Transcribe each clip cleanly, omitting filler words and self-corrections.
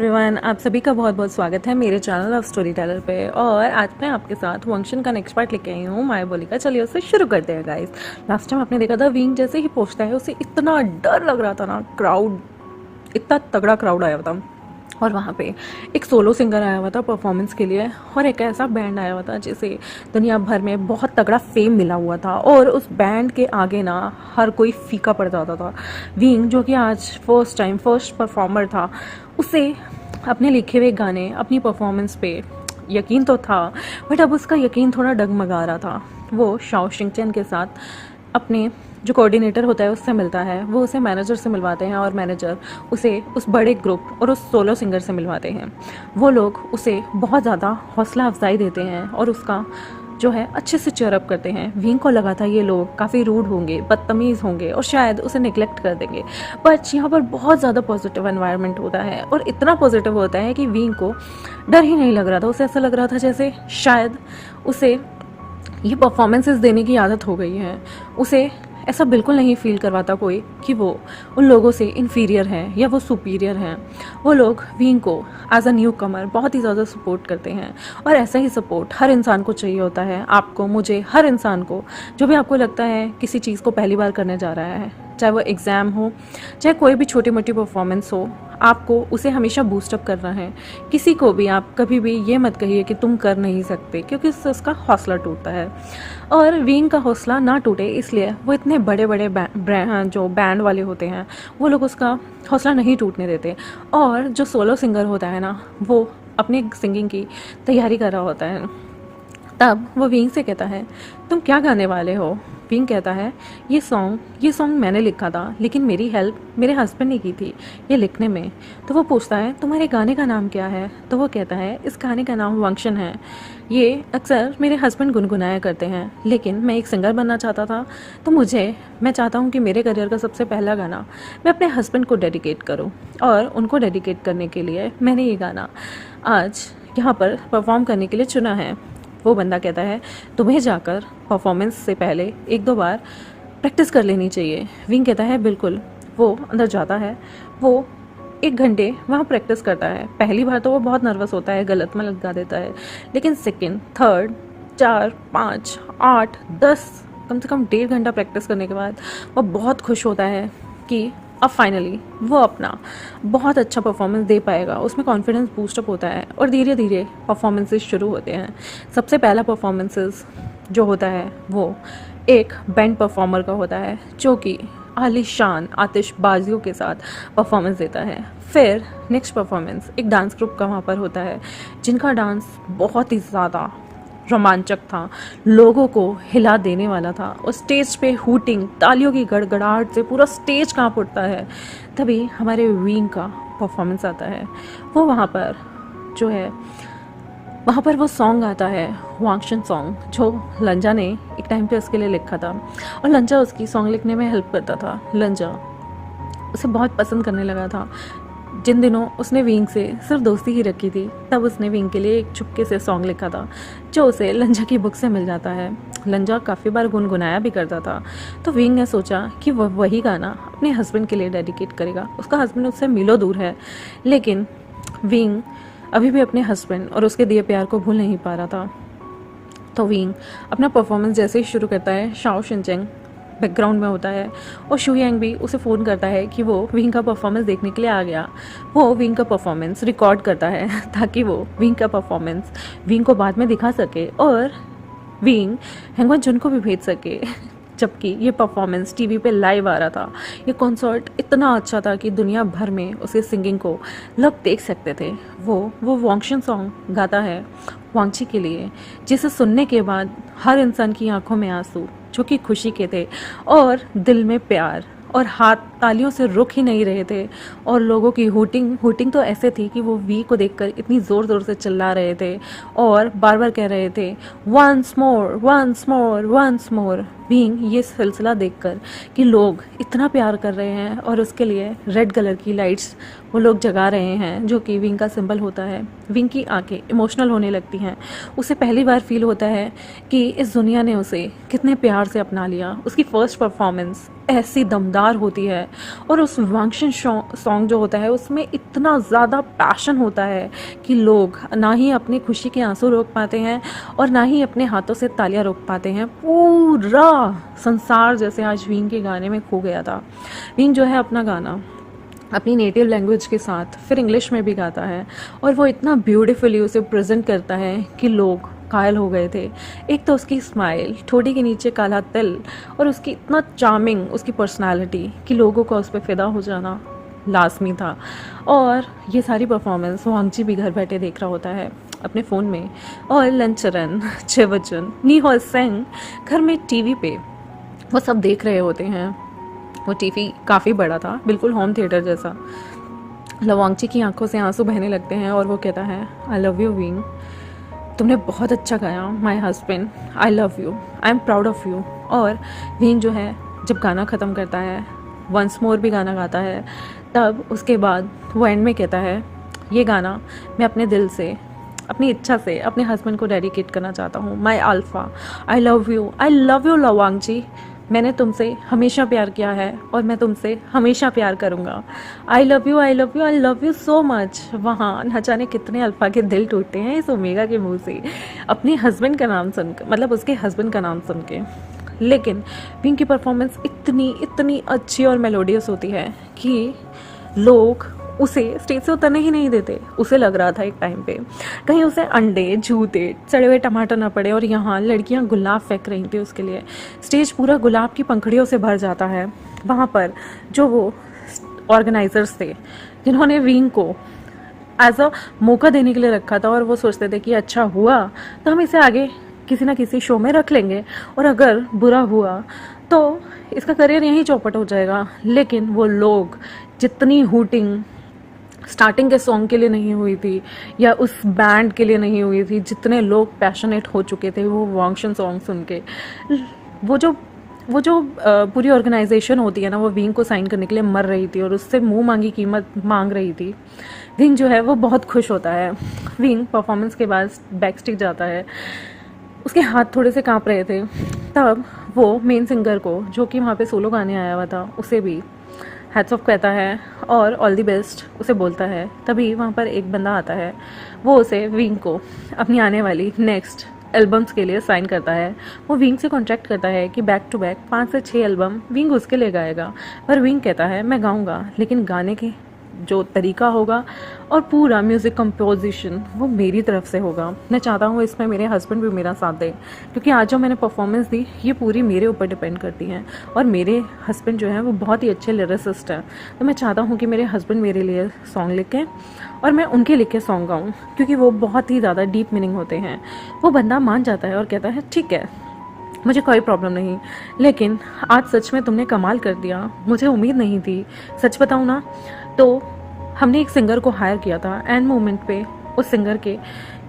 Everyone, आप सभी का बहुत बहुत स्वागत है मेरे चैनल ऑफ स्टोरी टेलर पे। और आज मैं आपके साथ वंक्शन का नेक्स्ट पार्ट लेके आई हूँ माया बोलिका। चलिए उससे शुरू करते हैं गाइस। लास्ट टाइम आपने देखा था विंग जैसे ही पहुंचता है उसे इतना डर लग रहा था ना, क्राउड इतना तगड़ा क्राउड आया हुआ था और वहाँ पे एक सोलो सिंगर आया हुआ था परफॉर्मेंस के लिए और एक ऐसा बैंड आया हुआ था जिसे दुनिया भर में बहुत तगड़ा फेम मिला हुआ था और उस बैंड के आगे ना हर कोई फीका पड़ जाता था। विंग जो कि आज फर्स्ट परफॉर्मर था, उसे अपने लिखे हुए गाने, अपनी परफॉर्मेंस पे यकीन तो था, बट अब उसका यकीन थोड़ा डगमगा रहा था। वो शाओ शिंगचेन के साथ अपने जो कोऑर्डिनेटर होता है उससे मिलता है, वो उसे मैनेजर से मिलवाते हैं और मैनेजर उसे उस बड़े ग्रुप और उस सोलो सिंगर से मिलवाते हैं। वो लोग उसे बहुत ज़्यादा हौसला अफजाई देते हैं और उसका जो है अच्छे से चेयरअप करते हैं। विंग को लगा था ये लोग काफ़ी रूड होंगे, बदतमीज़ होंगे और शायद उसे निगलेक्ट कर देंगे, बट यहाँ पर बहुत ज़्यादा पॉजिटिव एनवायरनमेंट होता है और इतना पॉजिटिव होता है कि विंग को डर ही नहीं लग रहा था। उसे ऐसा लग रहा था जैसे शायद उसे ये परफॉर्मेंसेस देने की आदत हो गई है। उसे ऐसा बिल्कुल नहीं फील करवाता कोई कि वो उन लोगों से इन्फीरियर है या वो सुपीरियर हैं। वो लोग विंग को एज अ न्यू कमर बहुत ही ज़्यादा सपोर्ट करते हैं और ऐसा ही सपोर्ट हर इंसान को चाहिए होता है। आपको, मुझे, हर इंसान को, जो भी आपको लगता है किसी चीज़ को पहली बार करने जा रहा है, चाहे वो एग्ज़ाम हो, चाहे कोई भी छोटी मोटी परफॉर्मेंस हो, आपको उसे हमेशा बूस्टअप करना है। किसी को भी आप कभी भी ये मत कहिए कि तुम कर नहीं सकते, क्योंकि उससे उसका हौसला टूटता है। और विंग का हौसला ना टूटे इसलिए वो इतने बड़े बड़े जो बैंड वाले होते हैं वो लोग उसका हौसला नहीं टूटने देते। और जो सोलो सिंगर होता है ना, वो अपनी सिंगिंग की तैयारी कर रहा होता है, तब वो विंग से कहता है तुम क्या गाने वाले हो। विंग कहता है ये सॉन्ग मैंने लिखा था, लेकिन मेरी हेल्प मेरे हस्बैंड ने की थी ये लिखने में। तो वो पूछता है तुम्हारे गाने का नाम क्या है। तो वो कहता है इस गाने का नाम वंक्शन है, ये अक्सर मेरे हस्बैंड गुनगुनाया करते हैं, लेकिन मैं एक सिंगर बनना चाहता था, तो मैं चाहता हूँ कि मेरे करियर का सबसे पहला गाना मैं अपने हस्बैंड को डेडिकेट करूँ। और उनको डेडिकेट करने के लिए मैंने ये गाना आज यहाँ पर परफॉर्म करने के लिए चुना है। वो बंदा कहता है तुम्हें जाकर परफॉर्मेंस से पहले 1-2 बार प्रैक्टिस कर लेनी चाहिए। विंग कहता है बिल्कुल। वो अंदर जाता है, वो 1 घंटे वहाँ प्रैक्टिस करता है। पहली बार तो वो बहुत नर्वस होता है, गलत में लगा देता है, लेकिन सेकंड, थर्ड, 4, 5, 8, 10, कम से कम 1.5 घंटा प्रैक्टिस करने के बाद वो बहुत खुश होता है कि अब फाइनली वो अपना बहुत अच्छा परफॉर्मेंस दे पाएगा। उसमें कॉन्फिडेंस बूस्टअप होता है और धीरे धीरे परफॉर्मेंसेस शुरू होते हैं। सबसे पहला परफॉर्मेंसेस जो होता है वो एक बैंड परफॉर्मर का होता है, जो कि आलीशान आतिशबाजियों के साथ परफॉर्मेंस देता है। फिर नेक्स्ट परफॉर्मेंस एक डांस ग्रुप का वहाँ पर होता है, जिनका डांस बहुत ही ज़्यादा रोमांचक था, लोगों को हिला देने वाला था और स्टेज पे हूटिंग, तालियों की गड़गड़ाहट से पूरा स्टेज कांप उठता है। तभी हमारे विंग का परफॉर्मेंस आता है। वो वहाँ पर वो सॉन्ग आता है, वांगशन सॉन्ग, जो लंजा ने एक टाइम पे उसके लिए लिखा था और लंजा उसकी सॉन्ग लिखने में हेल्प करता था। लंजा उसे बहुत पसंद करने लगा था। जिन दिनों उसने विंग से सिर्फ दोस्ती ही रखी थी, तब उसने विंग के लिए एक चुपके से सॉन्ग लिखा था, जो उसे लंजा की बुक से मिल जाता है। लंजा काफ़ी बार गुनगुनाया भी करता था, तो विंग ने सोचा कि वह वही गाना अपने हस्बैंड के लिए डेडिकेट करेगा। उसका हस्बैंड उससे मीलों दूर है, लेकिन विंग अभी भी अपने हस्बैंड और उसके दिए प्यार को भूल नहीं पा रहा था। तो विंग अपना परफॉर्मेंस जैसे ही शुरू करता है, शाओ शिनचेंग बैकग्राउंड में होता है और शू यांग भी उसे फ़ोन करता है कि वो विंग का परफॉर्मेंस देखने के लिए आ गया। वो विंग का परफॉर्मेंस रिकॉर्ड करता है ताकि वो विंग का परफॉर्मेंस विंग को बाद में दिखा सके और विंग हैंगवन जुन को भी भेज सके। जबकि ये परफॉर्मेंस टीवी पे लाइव आ रहा था। ये कॉन्सर्ट इतना अच्छा था कि दुनिया भर में उसके सिंगिंग को लोग देख सकते थे। वो वांगशन सॉन्ग गाता है वांगची के लिए, जिसे सुनने के बाद हर इंसान की आंखों में आंसू, जो कि खुशी के थे, और दिल में प्यार, और हाथ तालियों से रुक ही नहीं रहे थे। और लोगों की हूटिंग तो ऐसे थी कि वो वी को देखकर इतनी ज़ोर ज़ोर से चिल्ला रहे थे और बार बार कह रहे थे once more, once more, once more. विंग ये सिलसिला देखकर कि लोग इतना प्यार कर रहे हैं और उसके लिए रेड कलर की लाइट्स वो लोग जगा रहे हैं, जो कि विंग का सिंबल होता है। विंग की आंखें इमोशनल होने लगती हैं। उसे पहली बार फील होता है कि इस दुनिया ने उसे कितने प्यार से अपना लिया। उसकी फ़र्स्ट परफॉर्मेंस ऐसी दमदार होती है और उस वंशन सॉन्ग जो होता है उसमें इतना ज़्यादा पैशन होता है कि लोग ना ही अपनी खुशी के आंसू रोक पाते हैं और ना ही अपने हाथों से तालियां रोक पाते हैं। पूरा संसार जैसे आज विंग के गाने में खो गया था। विंग जो है अपना गाना अपनी नेटिव लैंग्वेज के साथ फिर इंग्लिश में भी गाता है और वो इतना ब्यूटीफुली उसे प्रेजेंट करता है कि लोग कायल हो गए थे। एक तो उसकी स्माइल, ठोड़ी के नीचे काला तिल और उसकी इतना चार्मिंग उसकी पर्सनालिटी कि लोगों का उस पर फिदा हो जाना लाजमी था। और ये सारी परफॉर्मेंस वांगजी भी घर बैठे देख रहा होता है अपने फ़ोन में, और लंचरन, चेवचन, नी हॉल सेंग घर में टीवी पे वो सब देख रहे होते हैं। वो टीवी काफ़ी बड़ा था, बिल्कुल होम थिएटर जैसा। लवांगची की आंखों से आंसू बहने लगते हैं और वो कहता है, आई लव यू विंग, तुमने बहुत अच्छा गाया my husband, I love you, I am proud of you. और विंग जो है जब गाना ख़त्म करता है, वंस मोर भी गाना गाता है, तब उसके बाद वो एंड में कहता है, ये गाना मैं अपने दिल से, अपनी इच्छा से अपने हस्बैंड को डेडिकेट करना चाहता हूँ। My alpha, I love you लवांगची, मैंने तुमसे हमेशा प्यार किया है और मैं तुमसे हमेशा प्यार करूँगा। आई love you, I love you, I love you so much. वहाँ न जाने कितने अल्फ़ा के दिल टूटते हैं इस ओमेगा के मुंह से अपने हस्बैंड का नाम सुनकर, मतलब उसके हस्बैंड का नाम सुन के। लेकिन विंग की परफॉर्मेंस इतनी अच्छी और मेलोडियस होती है कि लोग उसे स्टेज से उतरने ही नहीं देते। उसे लग रहा था एक टाइम पे कहीं उसे अंडे, जूते, सड़े हुए टमाटर ना पड़े, और यहाँ लड़कियाँ गुलाब फेंक रही थी उसके लिए। स्टेज पूरा गुलाब की पंखड़ियों से भर जाता है। वहाँ पर जो वो ऑर्गेनाइजर्स थे जिन्होंने विंग को एज अ मौका देने के लिए रखा था, और वो सोचते थे कि अच्छा हुआ तो हम इसे आगे किसी ना किसी शो में रख लेंगे, और अगर बुरा हुआ तो इसका करियर यहीं चौपट हो जाएगा। लेकिन वो लोग, जितनी हूटिंग स्टार्टिंग के सॉन्ग के लिए नहीं हुई थी या उस बैंड के लिए नहीं हुई थी, जितने लोग पैशनेट हो चुके थे वो वांगशन सॉन्ग सुन के, वो जो पूरी ऑर्गेनाइजेशन होती है ना, वो विंग को साइन करने के लिए मर रही थी और उससे मुंह मांगी कीमत मांग रही थी। विंग जो है वो बहुत खुश होता है। विंग परफॉर्मेंस के बाद बैक स्टेज जाता है, उसके हाथ थोड़े से कांप रहे थे। तब वो मेन सिंगर को, जो कि वहाँ पे सोलो गाने आया हुआ था, उसे भी हैट्स ऑफ कहता है और ऑल दी बेस्ट उसे बोलता है। तभी वहाँ पर एक बंदा आता है, वो उसे विंग को अपनी आने वाली नेक्स्ट एल्बम्स के लिए साइन करता है। वो विंग से कॉन्ट्रैक्ट करता है कि बैक टू बैक 5 से 6 एल्बम विंग उसके लिए गाएगा। पर विंग कहता है, मैं गाऊंगा, लेकिन गाने के जो तरीका होगा और पूरा म्यूज़िक कंपोजिशन वो मेरी तरफ से होगा। मैं चाहता हूँ इसमें मेरे हस्बैंड भी मेरा साथ दें, क्योंकि आज जो मैंने परफॉर्मेंस दी ये पूरी मेरे ऊपर डिपेंड करती हैं, और मेरे हस्बैंड जो हैं वो बहुत ही अच्छे लिरिसिस्ट हैं। तो मैं चाहता हूँ कि मेरे हस्बैंड मेरे लिए सॉन्ग लिखें और मैं उनके लिखे सॉन्ग गाऊँ, क्योंकि वो बहुत ही ज़्यादा डीप मीनिंग होते हैं। वो बंदा मान जाता है और कहता है, ठीक है, मुझे कोई प्रॉब्लम नहीं, लेकिन आज सच में तुमने कमाल कर दिया, मुझे उम्मीद नहीं थी। सच बताऊँ ना, तो हमने एक सिंगर को हायर किया था, एंड मोमेंट पे उस सिंगर के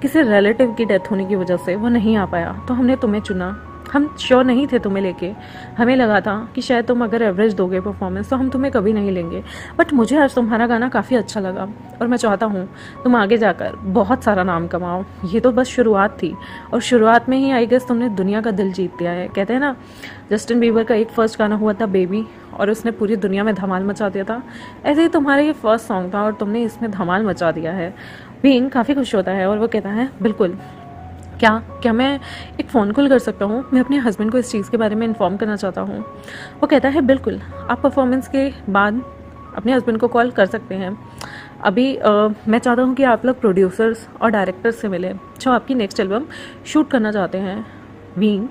किसी रिलेटिव की डेथ होने की वजह से वो नहीं आ पाया, तो हमने तुम्हें चुना। हम श्योर नहीं थे तुम्हें लेके, हमें लगा था कि शायद तुम अगर एवरेज दोगे परफॉर्मेंस तो हम तुम्हें कभी नहीं लेंगे, बट मुझे आज तुम्हारा गाना काफ़ी अच्छा लगा और मैं चाहता हूँ तुम आगे जाकर बहुत सारा नाम कमाओ। ये तो बस शुरुआत थी, और शुरुआत में ही आई गेस तुमने दुनिया का दिल जीत लिया है। कहते हैं ना, जस्टिन बीबर का एक फर्स्ट गाना हुआ था बेबी, और उसने पूरी दुनिया में धमाल मचा दिया था। ऐसे ही तुम्हारा ये फर्स्ट सॉन्ग था और तुमने इसमें धमाल मचा दिया है। विंग काफ़ी खुश होता है और वो कहता है, बिल्कुल, क्या मैं एक फ़ोन कॉल कर सकता हूँ? मैं अपने हस्बैंड को इस चीज़ के बारे में इन्फॉर्म करना चाहता हूँ। वो कहता है, बिल्कुल, आप परफॉर्मेंस के बाद अपने हस्बैंड को कॉल कर सकते हैं। अभी मैं चाहता हूँ कि आप लोग प्रोड्यूसर्स और डायरेक्टर्स से मिलें जो आपकी नेक्स्ट एल्बम शूट करना चाहते हैं। विंग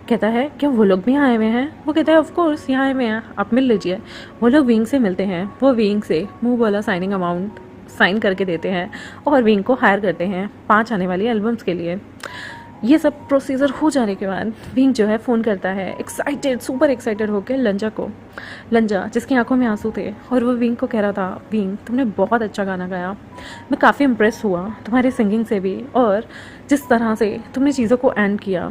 कहता है, क्या वो लोग भी आए हुए हैं? वो कहता है, ऑफ कोर्स यहाँ आए हुए हैं, आप मिल लीजिए। वो लोग विंग से मिलते हैं, वो विंग से मुँह बोला साइनिंग अमाउंट साइन करके देते हैं और विंग को हायर करते हैं 5 आने वाली एल्बम्स के लिए। ये सब प्रोसीजर हो जाने के बाद विंग जो है फ़ोन करता है एक्साइटेड, सुपर एक्साइटेड होकर लंजा को, लंजा जिसकी आंखों में आंसू थे, और वो विंग को कह रहा था, विंग तुमने बहुत अच्छा गाना गाया, मैं काफ़ी इम्प्रेस हुआ तुम्हारी सिंगिंग से भी, और जिस तरह से तुमने चीज़ों को एंड किया,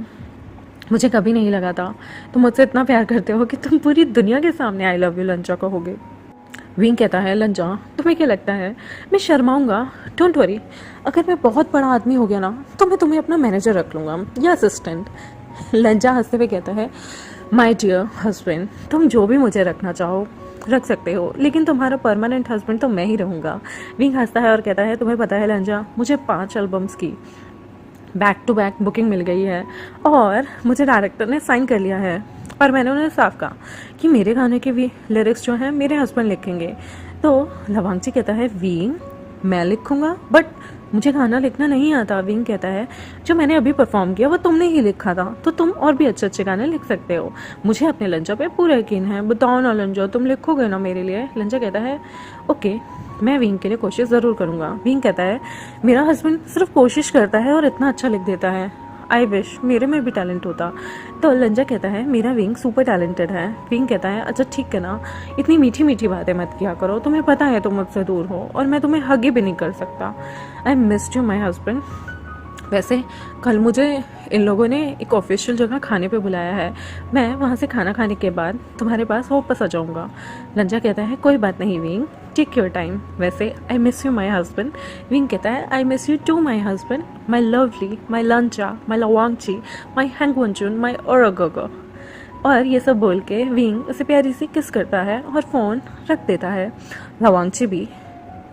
मुझे कभी नहीं लगा था तुम मुझसे इतना प्यार करते हो कि तुम पूरी दुनिया के सामने आई लव यू लंजा कहोगे। विंग कहता है, लंजा तुम्हें क्या लगता है मैं शर्माऊंगा? डोंट वरी, अगर मैं बहुत बड़ा आदमी हो गया ना तो मैं तुम्हें अपना मैनेजर रख लूँगा या असिस्टेंट। लंजा हंसते हुए कहता है, माय डियर हस्बैंड, तुम जो भी मुझे रखना चाहो रख सकते हो, लेकिन तुम्हारा परमानेंट हस्बैंड तो मैं ही रहूँगा। विंग हंसता है और कहता है तुम्हें पता है लंजा, मुझे 5 एल्बम्स की बैक टू बैक बुकिंग मिल गई है और मुझे डायरेक्टर ने साइन कर लिया है, पर मैंने उन्हें साफ कहा कि मेरे गाने के भी लिरिक्स जो हैं मेरे हस्बैंड लिखेंगे। तो लवांगची कहता है विंग मैं लिखूंगा, बट मुझे गाना लिखना नहीं आता। विंग कहता है जो मैंने अभी परफॉर्म किया वो तुमने ही लिखा था, तो तुम और भी अच्छे अच्छे गाने लिख सकते हो, मुझे अपने लंजा पे पूरा यकीन है, बताओ ना लंजा तुम लिखोगे ना मेरे लिए। लंजा कहता है ओके मैं विंग के लिए कोशिश ज़रूर करूँगा। विंग कहता है मेरा हस्बैंड सिर्फ कोशिश करता है और इतना अच्छा लिख देता है, आई विश मेरे में भी टैलेंट होता। तो लंजा कहता है मेरा विंग सुपर टैलेंटेड है। विंग कहता है अच्छा ठीक है ना, इतनी मीठी मीठी बातें मत किया करो, तुम्हें पता है तुम मुझसे दूर हो और मैं तुम्हें हग भी नहीं कर सकता। I missed you my husband. वैसे कल मुझे इन लोगों ने एक ऑफिशियल जगह खाने पे बुलाया है, मैं वहाँ से खाना खाने के बाद तुम्हारे पास वापस आ जाऊँगा। लंजा कहता है कोई बात नहीं विंग, टेक योर टाइम। वैसे I miss you my husband. विंग कहता है I miss you too my husband, my lovely, my लंचा, माई लवांगची, माई हैंगवंचुन, माई ओरगोगो। और ये सब बोल के विंग उसे प्यारी सी किस करता है और फ़ोन रख देता है। लवांगची भी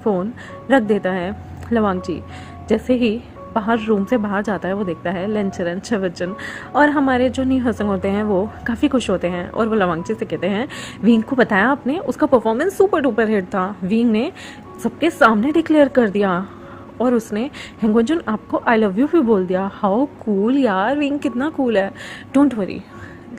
फ़ोन रख देता है। लवांगची जैसे ही बाहर रूम से बाहर जाता है वो देखता है लेंचरन, चवचन और हमारे जो न्यू हसन होते हैं वो काफ़ी खुश होते हैं और वो लवांगची से कहते हैं विंग को बताया आपने, उसका परफॉर्मेंस सुपर डुपर हिट था, विंग ने सबके सामने डिक्लेयर कर दिया और उसने हैंगवंचुन आपको आई लव यू भी बोल दिया। हाउ कूल यार, विंग कितना कूल है। Don't worry.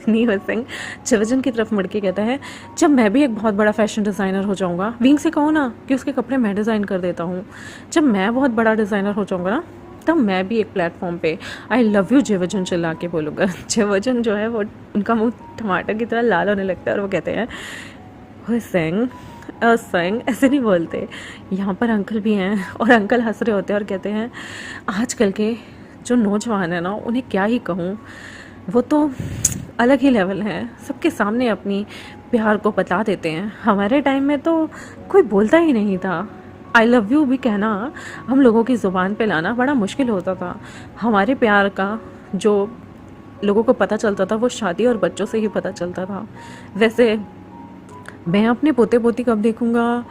न्यू हसन चवचन की तरफ मुड़ के कहता है जब मैं भी एक बहुत बड़ा फैशन डिज़ाइनर हो जाऊँगा, विंग से कहो ना कि उसके कपड़े मैं डिज़ाइन कर देता हूँ, जब मैं बहुत बड़ा डिज़ाइनर हो जाऊँगा ना तब मैं भी एक प्लेटफॉर्म पे आई लव यू जेवजन चिल्ला के बोलूँगा। जेवजन जो है वो उनका मुंह टमाटर की तरह लाल होने लगता है और वो कहते हैं सेंग ऐसे नहीं बोलते, यहाँ पर अंकल भी हैं और अंकल हंस रहे होते हैं और कहते हैं आजकल के जो नौजवान हैं ना उन्हें क्या ही कहूँ, वो तो अलग ही लेवल है, सबके सामने अपनी प्यार को बता देते हैं। हमारे टाइम में तो कोई बोलता ही नहीं था, आई लव यू भी कहना हम लोगों की ज़ुबान पे लाना बड़ा मुश्किल होता था। हमारे प्यार का जो लोगों को पता चलता था वो शादी और बच्चों से ही पता चलता था। वैसे मैं अपने पोते पोती कब देखूँगा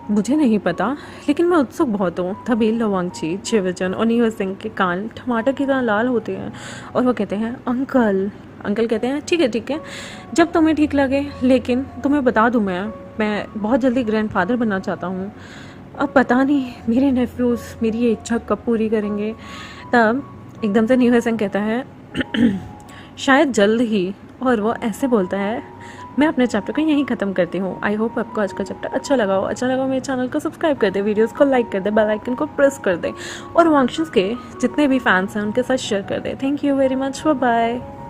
मुझे नहीं पता, लेकिन मैं उत्सुक बहुत हूँ। तभी लवांगची, जेवजन और न्यू सिंह के कान टमाटर की तरह लाल होते हैं और वो कहते हैं अंकल। अंकल कहते हैं ठीक है जब तुम्हें ठीक लगे, लेकिन तुम्हें बता दूँ मैं बहुत जल्दी ग्रैंडफादर बनना चाहता हूँ। अब पता नहीं मेरे नेफ्यूज़ मेरी ये इच्छा कब पूरी करेंगे। तब एकदम से न्यू सिंह कहता है शायद जल्द ही, और वो ऐसे बोलता है मैं अपने चैप्टर को यहीं ख़त्म करती हूँ। आई होप आपको आज का चैप्टर अच्छा लगा हो मेरे चैनल को सब्सक्राइब कर दे, वीडियोस को लाइक कर दे, बेल आइकन को प्रेस कर दे और वांगशंस के जितने भी फैंस हैं उनके साथ शेयर कर दे। Thank you very much, bye bye.